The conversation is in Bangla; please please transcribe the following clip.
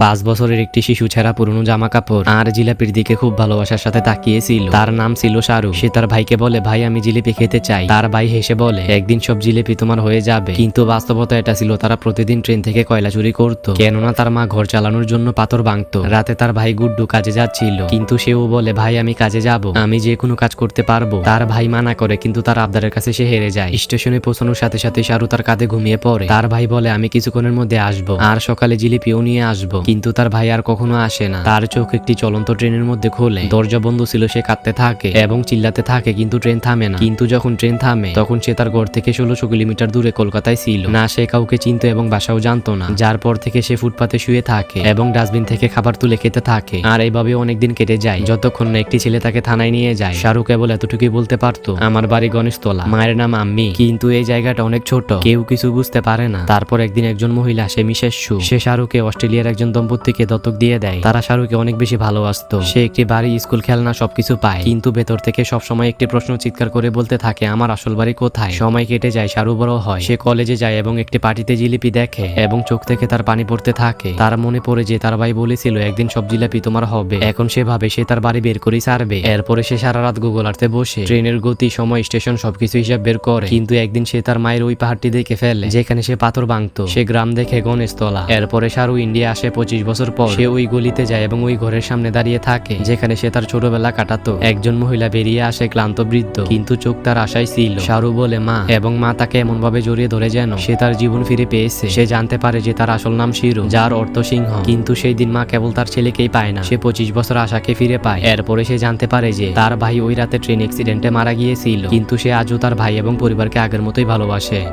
5 বছরের একটি শিশু ছেঁড়া পুরনো জামা কাপড় আর জিলাপির দিকে খুব ভালোবাসার সাথে তাকিয়েছিল। তার নাম ছিল শাহরুখ। সে তার ভাইকে বলে, ভাই আমি জিলিপি খেতে চাই। তার ভাই হেসে বলে, একদিন সব জিলিপি তোমার হয়ে যাবে। কিন্তু বাস্তবতা এটা ছিল, তারা প্রতিদিন ট্রেন থেকে কয়লা চুরি করত, কেননা তার মা ঘর চালানোর জন্য পাথর ভাঙত। রাতে তার ভাই গুড্ডু কাজে যাচ্ছিল, কিন্তু সেও বলে, ভাই আমি কাজে যাব, আমি যে কোনো কাজ করতে পারবো। তার ভাই মানা করে, কিন্তু তার আবদারের কাছে সে হেরে যায়। স্টেশনে পৌঁছানোর সাথে সাথে শাহরুখ তার কাঁধে ঘুমিয়ে পড়ে। তার ভাই বলে, আমি কিছুক্ষণের মধ্যে আসবো, আর সকালে জিলিপিও নিয়ে আসবো। কিন্তু তার ভাই আর কখনো আসে না। তার চোখ একটি চলন্ত ট্রেনের মধ্যে খোলে। দরজা বন্ধ ছিল, সে কাঁদতে থাকে এবং চিল্লাতে থাকে, কিন্তু ট্রেন থামে না। কিন্তু যখন ট্রেন থামে, তখন সে তার ঘর থেকে 1600 কিলোমিটার দূরে কলকাতায় ছিল না। সে কাউকে চিনতো এবং বাসাও জানতো না, যার পর থেকে সে ফুটপাতে শুয়ে থাকে এবং ডাস্টবিন থেকে খাবার তুলে খেতে থাকে। আর এইভাবে অনেকদিন কেটে যায়, যতক্ষণ না একটি ছেলে তাকে থানায় নিয়ে যায়। শাহরুখ কেবল এতটুকুই বলতে পারতো, আমার বাড়ি গণেশতলা, মায়ের নাম আম্মি। কিন্তু এই জায়গাটা অনেক ছোট, কেউ কিছু বুঝতে পারে না। তারপর একদিন একজন মহিলা, সে মিসেস শু, সে শাহরুখকে অস্ট্রেলিয়ার একজন দম্পতিকে দত্তক দিয়ে দেয়। তারা শাহরুখকে অনেক বেশি ভালোবাসতো। সে একটি বাড়ি, স্কুল, খেলনা সবকিছু পায়, কিন্তু ভেতর থেকে সবসময় একটি প্রশ্ন চিৎকার করে বলতে থাকে, আমার আসল বাড়ি কোথায়। সময় কেটে যায়, শাহরুখ বড় হয়। সে কলেজে যায় এবং একটি পার্টিতে জিলিপি দেখে এবং চোখ থেকে তার পানি পড়তে থাকে। তার মনে পড়ে যে তার ভাই বলেছিল একদিন সব জিলাপি তোমার হবে। এখন সে ভাবে সে তার বাড়ি বের করেই ছাড়বে। এরপরে সে সারা রাত গুগল আর্থে বসে ট্রেনের গতি, সময়, স্টেশন সবকিছু হিসাব বের করে। কিন্তু একদিন সে তার মায়ের ওই পাহাড়টি দেখে ফেলে যেখানে সে পাথর ভাঙতো। সে গ্রাম দেখে গণেশতলা। এরপরে শাহরুখ ইন্ডিয়া আসে 25 বছর পর। সে ওই গলিতে যায় এবং ওই ঘরের সামনে দাঁড়িয়ে থাকে যেখানে সে তার ছোটবেলা কাটাতো। একজন মহিলা বেরিয়ে আসে, ক্লান্ত বৃদ্ধ, কিন্তু চোখ তার আশায় ছিল। শাহরুখ বলে মা, এবং মা তাকে এমন ভাবে জড়িয়ে ধরে যেন সে তার জীবন ফিরে পেয়েছে। সে জানতে পারে যে তার আসল নাম শিরু, যার অর্থ সিংহ। কিন্তু সেই দিন মা কেবল তার ছেলেকেই পায় না, সে 25 বছর আশাকে ফিরে পায়। এরপরে সে জানতে পারে যে তার ভাই ওই রাতে ট্রেন অ্যাক্সিডেন্টে মারা গিয়েছিল, কিন্তু সে আজও তার ভাই এবং পরিবারকে আগের মতোই ভালোবাসে।